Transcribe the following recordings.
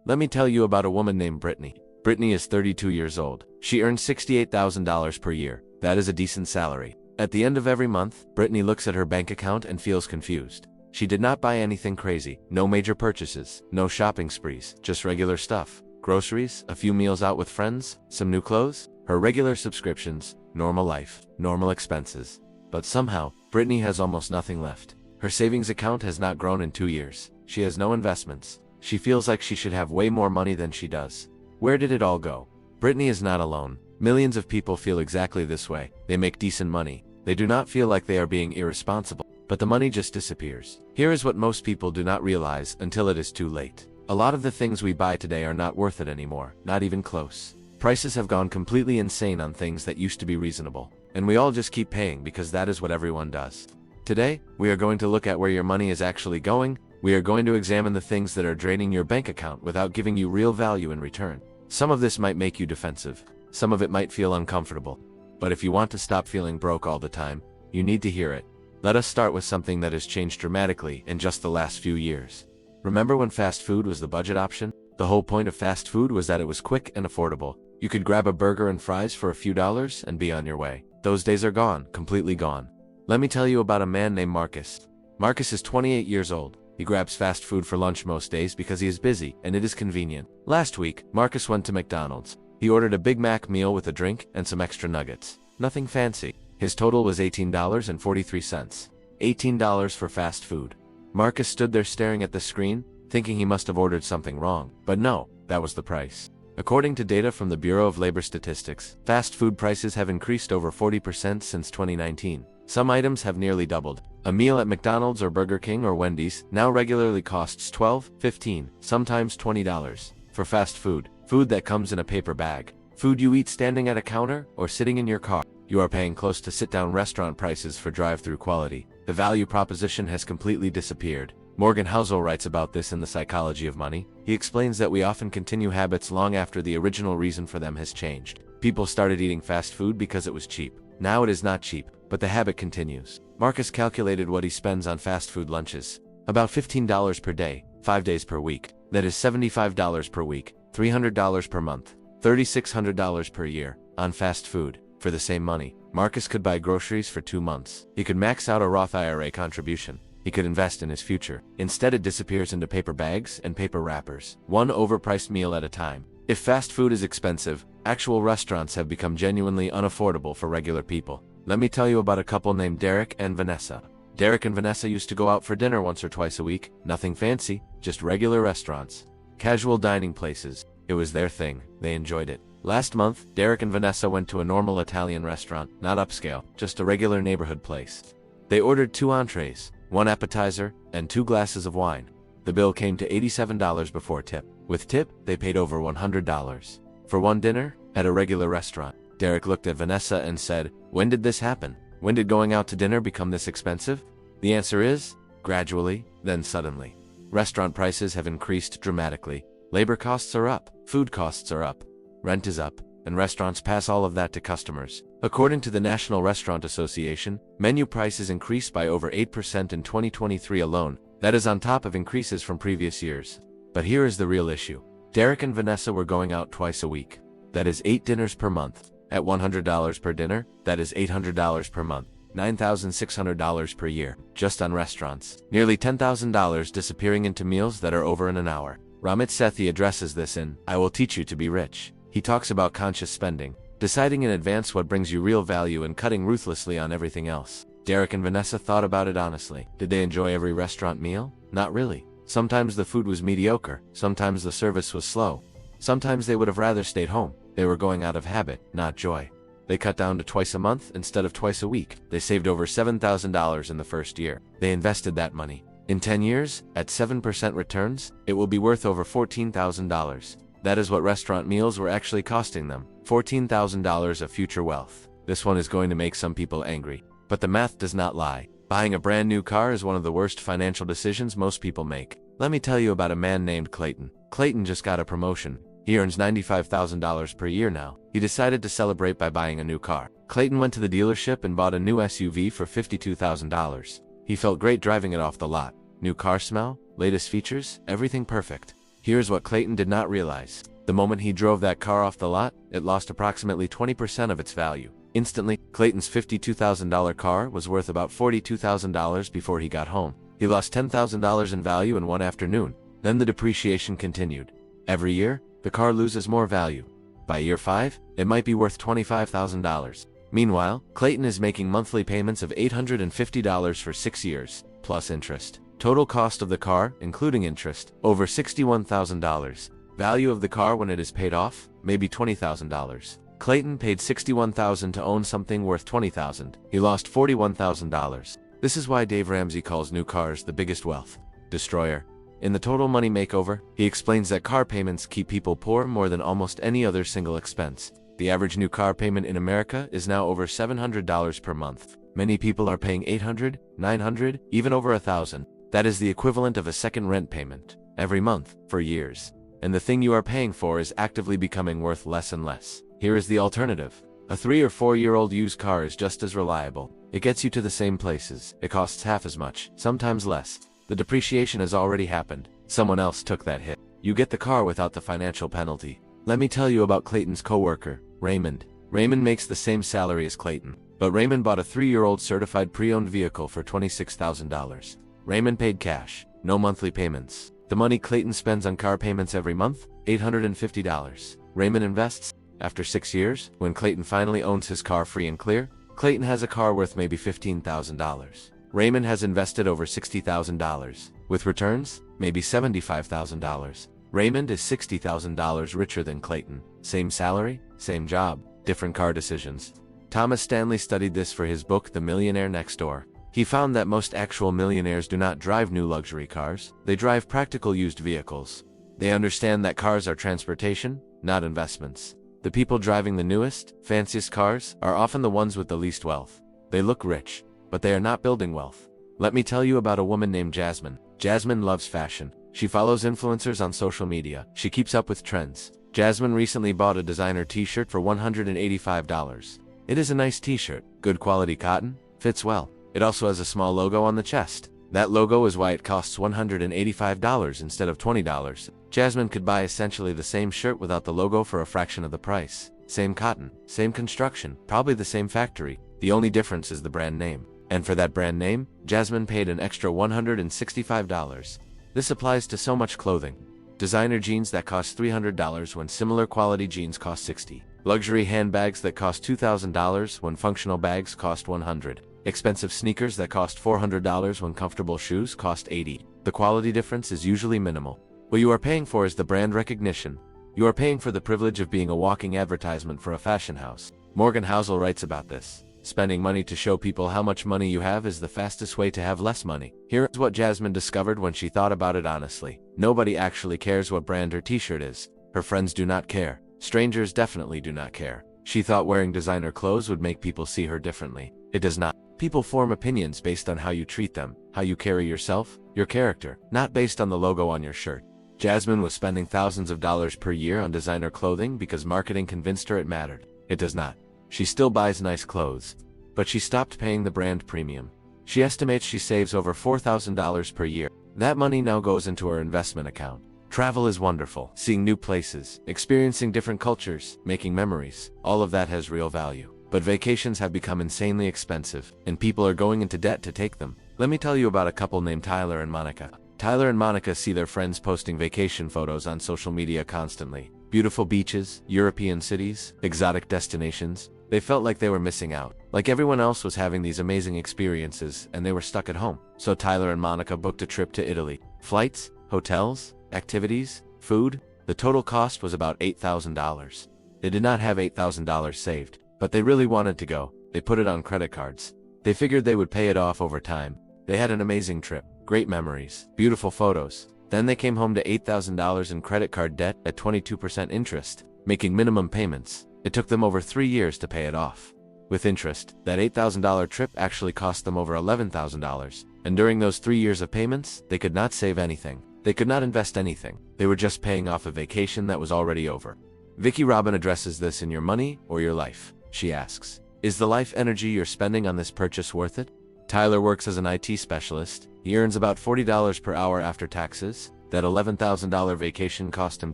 Let me tell you about a woman named Brittany. Brittany is 32 years old. She earns $68,000 per year. That is a decent salary. At the end of every month, Brittany looks at her bank account and feels confused. She did not buy anything crazy, no major purchases, no shopping sprees, just regular stuff. Groceries, a few meals out with friends, some new clothes, her regular subscriptions, normal life, normal expenses. But somehow, Brittany has almost nothing left. Her savings account has not grown in 2 years. She has no investments. She feels like she should have way more money than she does. Where did it all go? Brittany is not alone. Millions of people feel exactly this way. They make decent money. They do not feel like they are being irresponsible, but the money just disappears. Here is what most people do not realize until it is too late. A lot of the things we buy today are not worth it anymore, not even close. Prices have gone completely insane on things that used to be reasonable, and we all just keep paying because that is what everyone does. Today, we are going to look at where your money is actually going. We are going to examine the things that are draining your bank account without giving you real value in return. Some of this might make you defensive. Some of it might feel uncomfortable. But if you want to stop feeling broke all the time, you need to hear it. Let us start with something that has changed dramatically in just the last few years. Remember when fast food was the budget option? The whole point of fast food was that it was quick and affordable. You could grab a burger and fries for a few dollars and be on your way. Those days are gone, completely gone. Let me tell you about a man named Marcus. Marcus is 28 years old. He grabs fast food for lunch most days because he is busy and it is convenient. Last week, Marcus went to McDonald's. He ordered a Big Mac meal with a drink and some extra nuggets. Nothing fancy. His total was $18.43. $18 for fast food. Marcus stood there staring at the screen, thinking he must have ordered something wrong. But no, that was the price. According to data from the Bureau of Labor Statistics, fast food prices have increased over 40% since 2019. Some items have nearly doubled. A meal at McDonald's or Burger King or Wendy's now regularly costs $12, $15, sometimes $20. For fast food, food that comes in a paper bag, food you eat standing at a counter or sitting in your car, you are paying close to sit-down restaurant prices for drive-through quality. The value proposition has completely disappeared. Morgan Housel writes about this in The Psychology of Money. He explains that we often continue habits long after the original reason for them has changed. People started eating fast food because it was cheap. Now it is not cheap, but the habit continues. Marcus calculated what he spends on fast food lunches. About $15 per day, 5 days per week. That is $75 per week, $300 per month, $3,600 per year, on fast food. For the same money, Marcus could buy groceries for 2 months. He could max out a Roth IRA contribution. He could invest in his future. Instead, it disappears into paper bags and paper wrappers, one overpriced meal at a time. If fast food is expensive, actual restaurants have become genuinely unaffordable for regular people. Let me tell you about a couple named Derek and Vanessa. Derek and Vanessa used to go out for dinner once or twice a week. Nothing fancy, just regular restaurants. Casual dining places. It was their thing. They enjoyed it. Last month, Derek and Vanessa went to a normal Italian restaurant, not upscale, just a regular neighborhood place. They ordered 2 entrees, 1 appetizer, and 2 glasses of wine. The bill came to $87 before tip. With tip, they paid over $100. For one dinner, at a regular restaurant. Derek looked at Vanessa and said, "When did this happen? When did going out to dinner become this expensive?" The answer is, gradually, then suddenly. Restaurant prices have increased dramatically. Labor costs are up, food costs are up, rent is up, and restaurants pass all of that to customers. According to the National Restaurant Association, menu prices increased by over 8% in 2023 alone. That is on top of increases from previous years. But here is the real issue. Derek and Vanessa were going out twice a week. That is 8 dinners per month. At $100 per dinner, that is $800 per month. $9,600 per year, just on restaurants. Nearly $10,000 disappearing into meals that are over in an hour. Ramit Sethi addresses this in I Will Teach You to Be Rich. He talks about conscious spending, deciding in advance what brings you real value and cutting ruthlessly on everything else. Derek and Vanessa thought about it honestly. Did they enjoy every restaurant meal? Not really. Sometimes the food was mediocre, sometimes the service was slow. Sometimes they would have rather stayed home. They were going out of habit, not joy. They cut down to twice a month instead of twice a week. They saved over $7,000 in the first year. They invested that money. In 10 years, at 7% returns, it will be worth over $14,000. That is what restaurant meals were actually costing them. $14,000 of future wealth. This one is going to make some people angry. But the math does not lie. Buying a brand new car is one of the worst financial decisions most people make. Let me tell you about a man named Clayton. Clayton just got a promotion. He earns $95,000 per year now. He decided to celebrate by buying a new car. Clayton went to the dealership and bought a new SUV for $52,000. He felt great driving it off the lot. New car smell, latest features, everything perfect. Here's what Clayton did not realize. The moment he drove that car off the lot, it lost approximately 20% of its value. Instantly, Clayton's $52,000 car was worth about $42,000 before he got home. He lost $10,000 in value in one afternoon. Then the depreciation continued. Every year, the car loses more value. By year 5, it might be worth $25,000. Meanwhile, Clayton is making monthly payments of $850 for 6 years, plus interest. Total cost of the car, including interest, over $61,000. Value of the car when it is paid off, maybe $20,000. Clayton paid $61,000 to own something worth $20,000. He lost $41,000. This is why Dave Ramsey calls new cars the biggest wealth destroyer. In the Total Money Makeover, he explains that car payments keep people poor more than almost any other single expense. The average new car payment in America is now over $700 per month. Many people are paying $800, $900, even over $1,000. That is the equivalent of a second rent payment every month for years. And the thing you are paying for is actively becoming worth less and less. Here is the alternative. A 3 or 4-year-old used car is just as reliable. It gets you to the same places. It costs half as much, sometimes less. The depreciation has already happened. Someone else took that hit. You get the car without the financial penalty. Let me tell you about Clayton's coworker, Raymond. Raymond makes the same salary as Clayton, but Raymond bought a 3-year-old certified pre-owned vehicle for $26,000. Raymond paid cash, no monthly payments. The money Clayton spends on car payments every month, $850. Raymond invests. After 6 years, when Clayton finally owns his car free and clear, Clayton has a car worth maybe $15,000. Raymond has invested over $60,000. With returns, maybe $75,000. Raymond is $60,000 richer than Clayton. Same salary, same job, different car decisions. Thomas Stanley studied this for his book The Millionaire Next Door. He found that most actual millionaires do not drive new luxury cars, they drive practical used vehicles. They understand that cars are transportation, not investments. The people driving the newest, fanciest cars are often the ones with the least wealth. They look rich, but they are not building wealth. Let me tell you about a woman named Jasmine. Jasmine loves fashion. She follows influencers on social media. She keeps up with trends. Jasmine recently bought a designer t-shirt for $185. It is a nice t-shirt, good quality cotton, fits well. It also has a small logo on the chest. That logo is why it costs $185 instead of $20. Jasmine could buy essentially the same shirt without the logo for a fraction of the price. Same cotton, same construction, probably the same factory. The only difference is the brand name. And for that brand name, Jasmine paid an extra $165. This applies to so much clothing. Designer jeans that cost $300 when similar quality jeans cost $60. Luxury handbags that cost $2,000 when functional bags cost $100. Expensive sneakers that cost $400 when comfortable shoes cost $80. The quality difference is usually minimal. What you are paying for is the brand recognition. You are paying for the privilege of being a walking advertisement for a fashion house. Morgan Housel writes about this. Spending money to show people how much money you have is the fastest way to have less money. Here is what Jasmine discovered when she thought about it honestly. Nobody actually cares what brand her t-shirt is. Her friends do not care. Strangers definitely do not care. She thought wearing designer clothes would make people see her differently. It does not. People form opinions based on how you treat them, how you carry yourself, your character, not based on the logo on your shirt. Jasmine was spending thousands of dollars per year on designer clothing because marketing convinced her it mattered. It does not. She still buys nice clothes, but she stopped paying the brand premium. She estimates she saves over $4,000 per year. That money now goes into her investment account. Travel is wonderful. Seeing new places, experiencing different cultures, making memories, all of that has real value. But vacations have become insanely expensive, and people are going into debt to take them. Let me tell you about a couple named Tyler and Monica. Tyler and Monica see their friends posting vacation photos on social media constantly. Beautiful beaches, European cities, exotic destinations. They felt like they were missing out. Like everyone else was having these amazing experiences, and they were stuck at home. So Tyler and Monica booked a trip to Italy. Flights, hotels, activities, food. The total cost was about $8,000. They did not have $8,000 saved, but they really wanted to go. They put it on credit cards. They figured they would pay it off over time. They had an amazing trip, great memories, beautiful photos. Then they came home to $8,000 in credit card debt at 22% interest, making minimum payments. It took them over 3 years to pay it off. With interest, that $8,000 trip actually cost them over $11,000. And during those 3 years of payments, they could not save anything. They could not invest anything. They were just paying off a vacation that was already over. Vicki Robin addresses this in Your Money or Your Life. She asks, is the life energy you're spending on this purchase worth it? Tyler works as an IT specialist. He earns about $40 per hour after taxes. That $11,000 vacation cost him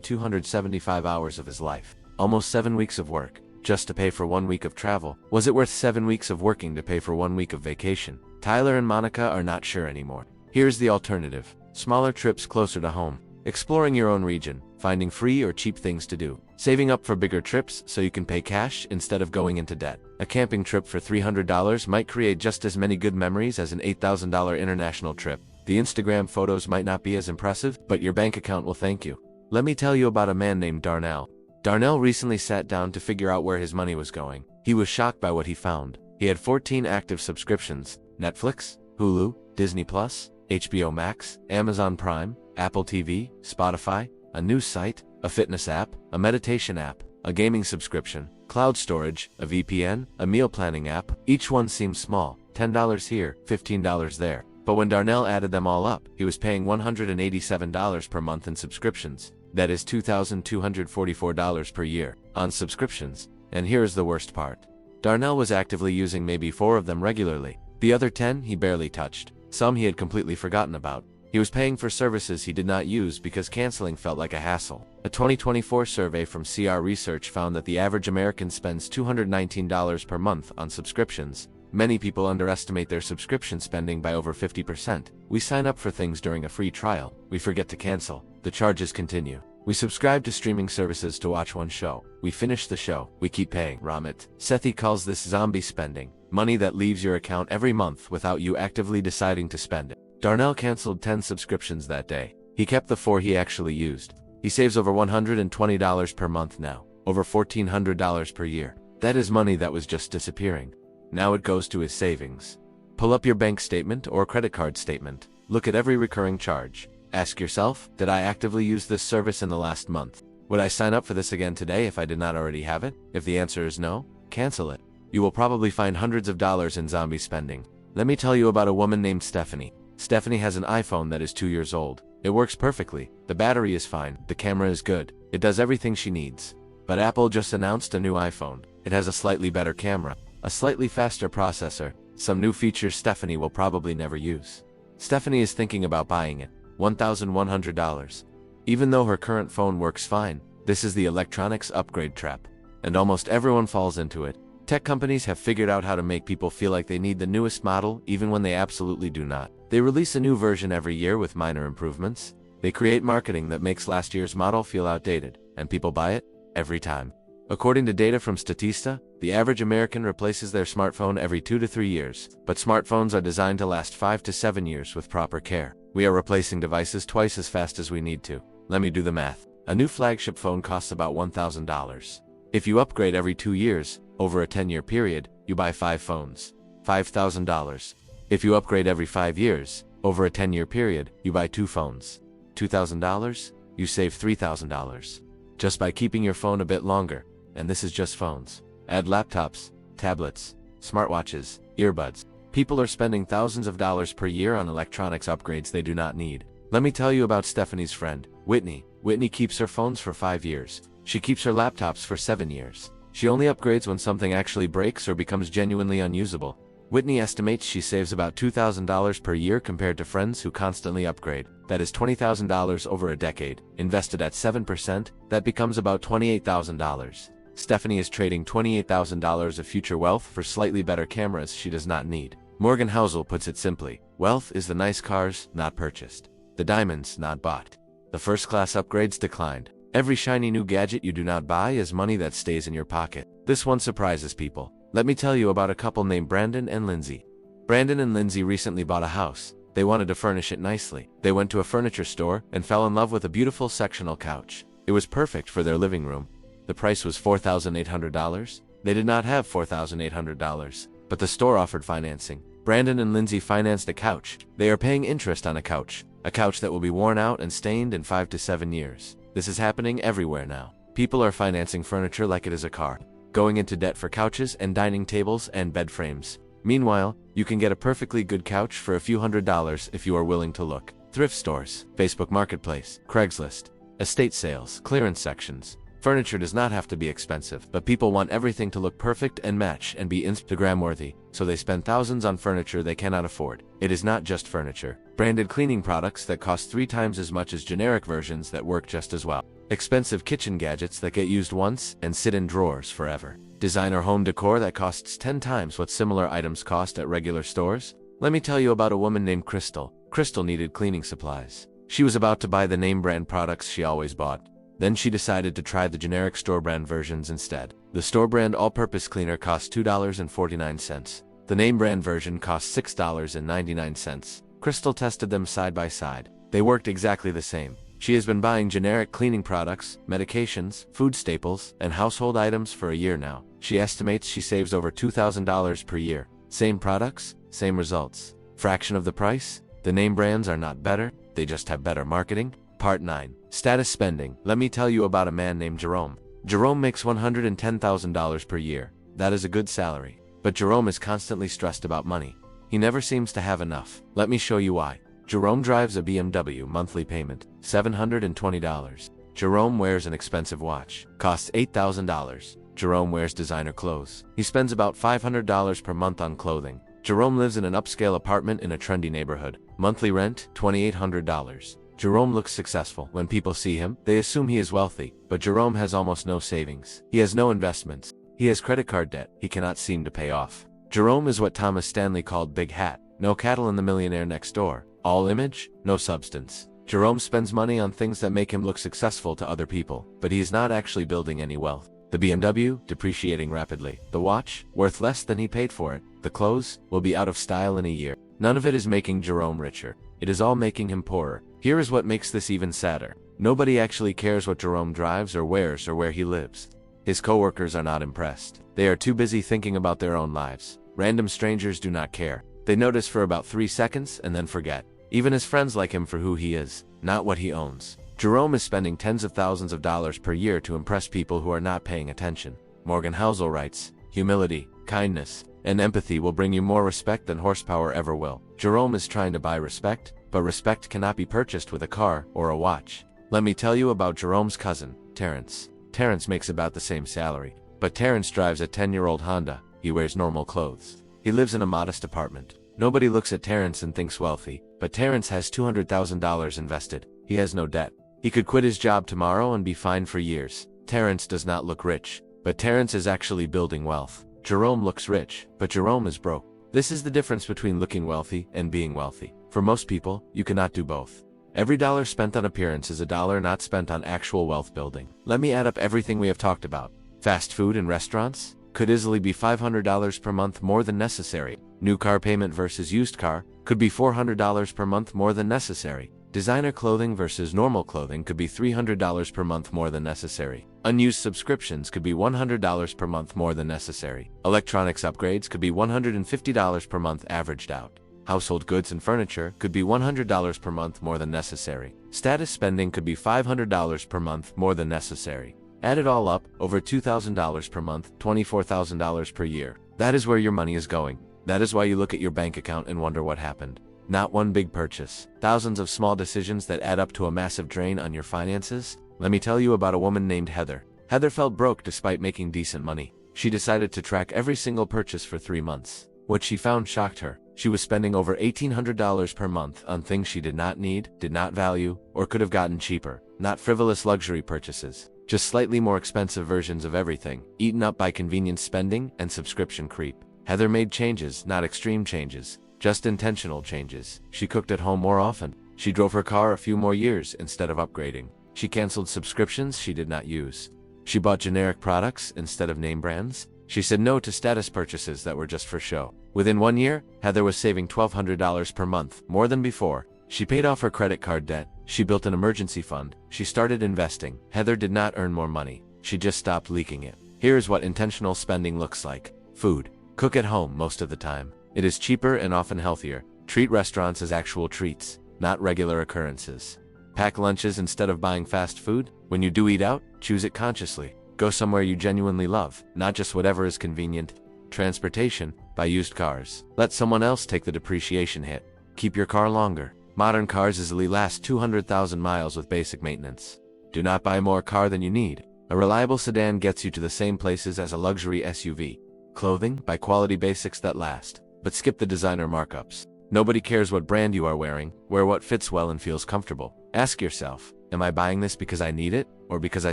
275 hours of his life. Almost 7 weeks of work, just to pay for 1 week of travel. Was it worth 7 weeks of working to pay for 1 week of vacation? Tyler and Monica are not sure anymore. Here's the alternative. Smaller trips closer to home. Exploring your own region, finding free or cheap things to do. Saving up for bigger trips so you can pay cash instead of going into debt. A camping trip for $300 might create just as many good memories as an $8,000 international trip. The Instagram photos might not be as impressive, but your bank account will thank you. Let me tell you about a man named Darnell. Darnell recently sat down to figure out where his money was going. He was shocked by what he found. He had 14 active subscriptions: Netflix, Hulu, Disney+, HBO Max, Amazon Prime, Apple TV, Spotify, a news site, a fitness app, a meditation app, a gaming subscription, cloud storage, a VPN, a meal planning app. Each one seemed small, $10 here, $15 there. But when Darnell added them all up, he was paying $187 per month in subscriptions. That is $2,244 per year on subscriptions. And here is the worst part. Darnell was actively using maybe 4 of them regularly. The other 10 he barely touched. Some he had completely forgotten about. He was paying for services he did not use because canceling felt like a hassle. A 2024 survey from CR Research found that the average American spends $219 per month on subscriptions. Many people underestimate their subscription spending by over 50%. We sign up for things during a free trial. We forget to cancel. The charges continue. We subscribe to streaming services to watch one show. We finish the show. We keep paying. Ramit Sethi calls this zombie spending. Money that leaves your account every month without you actively deciding to spend it. Darnell canceled 10 subscriptions that day. He kept the 4 he actually used. He saves over $120 per month now. Over $1,400 per year. That is money that was just disappearing. Now it goes to his savings. Pull up your bank statement or credit card statement. Look at every recurring charge. Ask yourself, did I actively use this service in the last month? Would I sign up for this again today if I did not already have it? If the answer is no, cancel it. You will probably find hundreds of dollars in zombie spending. Let me tell you about a woman named Stephanie. Stephanie has an iPhone that is 2 years old. It works perfectly. The battery is fine. The camera is good. It does everything she needs. But Apple just announced a new iPhone. It has a slightly better camera, a slightly faster processor, some new features Stephanie will probably never use. Stephanie is thinking about buying it. $1,100. Even though her current phone works fine, this is the electronics upgrade trap. And almost everyone falls into it. Tech companies have figured out how to make people feel like they need the newest model even when they absolutely do not. They release a new version every year with minor improvements. They create marketing that makes last year's model feel outdated, and people buy it every time. According to data from Statista, the average American replaces their smartphone every 2 to 3 years, but smartphones are designed to last 5 to 7 years with proper care. We are replacing devices twice as fast as we need to. Let me do the math. A new flagship phone costs about $1,000. If you upgrade every 2 years, over a 10-year period, you buy 5 phones. $5,000. If you upgrade every 5 years, over a 10-year period, you buy 2 phones. $2,000? You save $3,000. Just by keeping your phone a bit longer. And this is just phones. Add laptops, tablets, smartwatches, earbuds. People are spending thousands of dollars per year on electronics upgrades they do not need. Let me tell you about Stephanie's friend, Whitney. Whitney keeps her phones for 5 years. She keeps her laptops for 7 years. She only upgrades when something actually breaks or becomes genuinely unusable. Whitney estimates she saves about $2,000 per year compared to friends who constantly upgrade. That is $20,000 over a decade. Invested at 7%, that becomes about $28,000. Stephanie is trading $28,000 of future wealth for slightly better cameras she does not need. Morgan Housel puts it simply, wealth is the nice cars not purchased, the diamonds not bought, the first-class upgrades declined. Every shiny new gadget you do not buy is money that stays in your pocket. This one surprises people. Let me tell you about a couple named Brandon and Lindsay. Brandon and Lindsay recently bought a house. They wanted to furnish it nicely. They went to a furniture store and fell in love with a beautiful sectional couch. It was perfect for their living room. The price was $4,800. They did not have $4,800, but the store offered financing. Brandon and Lindsay financed a couch. They are paying interest on a couch that will be worn out and stained in 5 to 7 years. This is happening everywhere now. People are financing furniture like it is a car, going into debt for couches and dining tables and bed frames. Meanwhile, you can get a perfectly good couch for a few $100s if you are willing to look. Thrift stores, Facebook Marketplace, Craigslist, estate sales, clearance sections. Furniture does not have to be expensive, but people want everything to look perfect and match and be Instagram-worthy, so they spend thousands on furniture they cannot afford. It is not just furniture. Branded cleaning products that cost 3 times as much as generic versions that work just as well. Expensive kitchen gadgets that get used once and sit in drawers forever. Designer home decor that costs 10 times what similar items cost at regular stores. Let me tell you about a woman named Crystal. Crystal needed cleaning supplies. She was about to buy the name brand products she always bought. Then she decided to try the generic store brand versions instead. The store brand all-purpose cleaner cost $2.49. The name brand version cost $6.99. Crystal tested them side by side. They worked exactly the same. She has been buying generic cleaning products, medications, food staples, and household items for a year now. She estimates she saves over $2,000 per year. Same products, same results. Fraction of the price? The name brands are not better, they just have better marketing. Part 9. Status spending. Let me tell you about a man named Jerome. Jerome makes $110,000 per year. That is a good salary. But Jerome is constantly stressed about money. He never seems to have enough. Let me show you why. Jerome drives a BMW, monthly payment, $720. Jerome wears an expensive watch, costs $8,000. Jerome wears designer clothes. He spends about $500 per month on clothing. Jerome lives in an upscale apartment in a trendy neighborhood. Monthly rent, $2,800. Jerome looks successful. When people see him, they assume he is wealthy, but Jerome has almost no savings. He has no investments. He has credit card debt he cannot seem to pay off. Jerome is what Thomas Stanley called big hat. No cattle in the millionaire next door. All image, no substance. Jerome spends money on things that make him look successful to other people, but he is not actually building any wealth. The BMW, depreciating rapidly. The watch, worth less than he paid for it. The clothes, will be out of style in a year. None of it is making Jerome richer. It is all making him poorer. Here is what makes this even sadder. Nobody actually cares what Jerome drives or wears or where he lives. His coworkers are not impressed. They are too busy thinking about their own lives. Random strangers do not care. They notice for about 3 seconds and then forget. Even his friends like him for who he is, not what he owns. Jerome is spending tens of thousands of dollars per year to impress people who are not paying attention. Morgan Housel writes, humility, kindness, and empathy will bring you more respect than horsepower ever will. Jerome is trying to buy respect, but respect cannot be purchased with a car or a watch. Let me tell you about Jerome's cousin, Terrence. Terrence makes about the same salary, but Terrence drives a 10-year-old Honda. He wears normal clothes. He lives in a modest apartment. Nobody looks at Terrence and thinks wealthy, but Terrence has $200,000 invested. He has no debt. He could quit his job tomorrow and be fine for years. Terrence does not look rich, but Terrence is actually building wealth. Jerome looks rich, but Jerome is broke. This is the difference between looking wealthy and being wealthy. For most people, you cannot do both. Every dollar spent on appearance is a dollar not spent on actual wealth building. Let me add up everything we have talked about. Fast food and restaurants could easily be $500 per month more than necessary. New car payment versus used car could be $400 per month more than necessary. Designer clothing versus normal clothing could be $300 per month more than necessary. Unused subscriptions could be $100 per month more than necessary. Electronics upgrades could be $150 per month averaged out. Household goods and furniture could be $100 per month more than necessary. Status spending could be $500 per month more than necessary. Add it all up, over $2,000 per month, $24,000 per year. That is where your money is going. That is why you look at your bank account and wonder what happened. Not one big purchase. Thousands of small decisions that add up to a massive drain on your finances. Let me tell you about a woman named Heather. Heather felt broke despite making decent money. She decided to track every single purchase for 3 months. What she found shocked her. She was spending over $1,800 per month on things she did not need, did not value, or could have gotten cheaper. Not frivolous luxury purchases. Just slightly more expensive versions of everything, eaten up by convenience spending and subscription creep. Heather made changes, not extreme changes, just intentional changes. She cooked at home more often. She drove her car a few more years instead of upgrading. She canceled subscriptions she did not use. She bought generic products instead of name brands. She said no to status purchases that were just for show. Within 1 year, Heather was saving $1,200 per month, more than before. She paid off her credit card debt. She built an emergency fund. She started investing. Heather did not earn more money. She just stopped leaking it. Here is what intentional spending looks like. Food. Cook at home most of the time. It is cheaper and often healthier. Treat restaurants as actual treats, not regular occurrences. Pack lunches instead of buying fast food. When you do eat out, choose it consciously. Go somewhere you genuinely love, not just whatever is convenient. Transportation. Buy used cars. Let someone else take the depreciation hit. Keep your car longer. Modern cars easily last 200,000 miles with basic maintenance. Do not buy more car than you need. A reliable sedan gets you to the same places as a luxury SUV. Clothing, buy quality basics that last, but skip the designer markups. Nobody cares what brand you are wearing, wear what fits well and feels comfortable. Ask yourself, am I buying this because I need it, or because I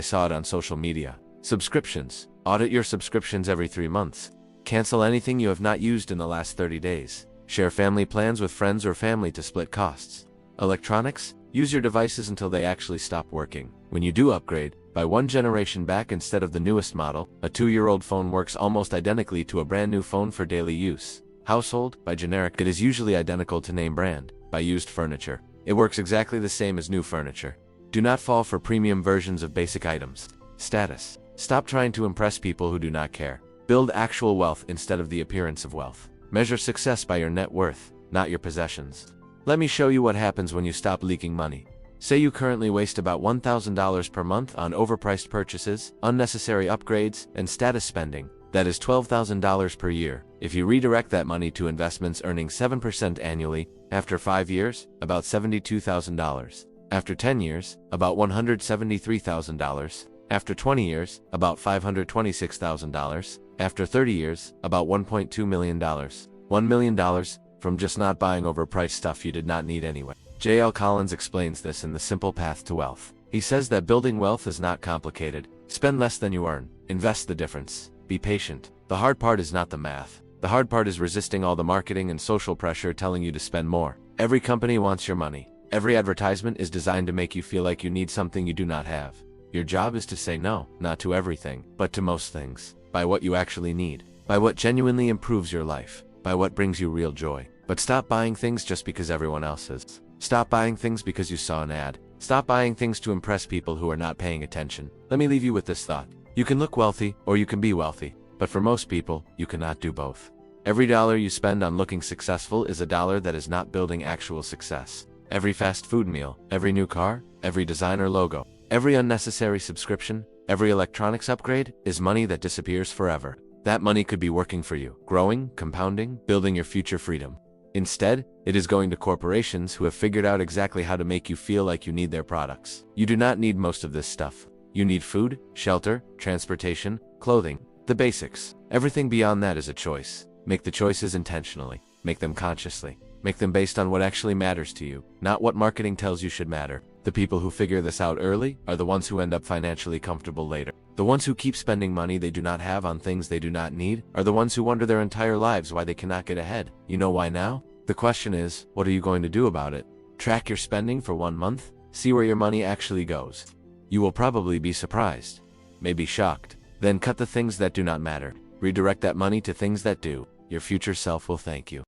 saw it on social media? Subscriptions. Audit your subscriptions every 3 months. Cancel anything you have not used in the last 30 days. Share family plans with friends or family to split costs. Electronics. Use your devices until they actually stop working. When you do upgrade, buy one generation back instead of the newest model. A 2-year-old phone works almost identically to a brand new phone for daily use. Household. Buy generic. It is usually identical to name brand. Buy used furniture. It works exactly the same as new furniture. Do not fall for premium versions of basic items. Status. Stop trying to impress people who do not care. Build actual wealth instead of the appearance of wealth. Measure success by your net worth, not your possessions. Let me show you what happens when you stop leaking money. Say you currently waste about $1,000 per month on overpriced purchases, unnecessary upgrades, and status spending. That is $12,000 per year. If you redirect that money to investments earning 7% annually, after 5 years, about $72,000. After 10 years, about $173,000. After 20 years, about $526,000. After 30 years, about $1.2 million. $1 million from just not buying overpriced stuff you did not need anyway. J.L. Collins explains this in The Simple Path to Wealth. He says that building wealth is not complicated. Spend less than you earn. Invest the difference. Be patient. The hard part is not the math. The hard part is resisting all the marketing and social pressure telling you to spend more. Every company wants your money. Every advertisement is designed to make you feel like you need something you do not have. Your job is to say no, not to everything, but to most things. Buy what you actually need. Buy what genuinely improves your life. Buy what brings you real joy. But stop buying things just because everyone else is. Stop buying things because you saw an ad. Stop buying things to impress people who are not paying attention. Let me leave you with this thought. You can look wealthy, or you can be wealthy. But for most people, you cannot do both. Every dollar you spend on looking successful is a dollar that is not building actual success. Every fast food meal, every new car, every designer logo, every unnecessary subscription, every electronics upgrade is money that disappears forever. That money could be working for you, growing, compounding, building your future freedom. Instead, it is going to corporations who have figured out exactly how to make you feel like you need their products. You do not need most of this stuff. You need food, shelter, transportation, clothing, the basics. Everything beyond that is a choice. Make the choices intentionally. Make them consciously. Make them based on what actually matters to you, not what marketing tells you should matter. The people who figure this out early are the ones who end up financially comfortable later. The ones who keep spending money they do not have on things they do not need are the ones who wonder their entire lives why they cannot get ahead. You know why now? The question is, what are you going to do about it? Track your spending for 1 month? See where your money actually goes. You will probably be surprised, maybe shocked. Then cut the things that do not matter. Redirect that money to things that do. Your future self will thank you.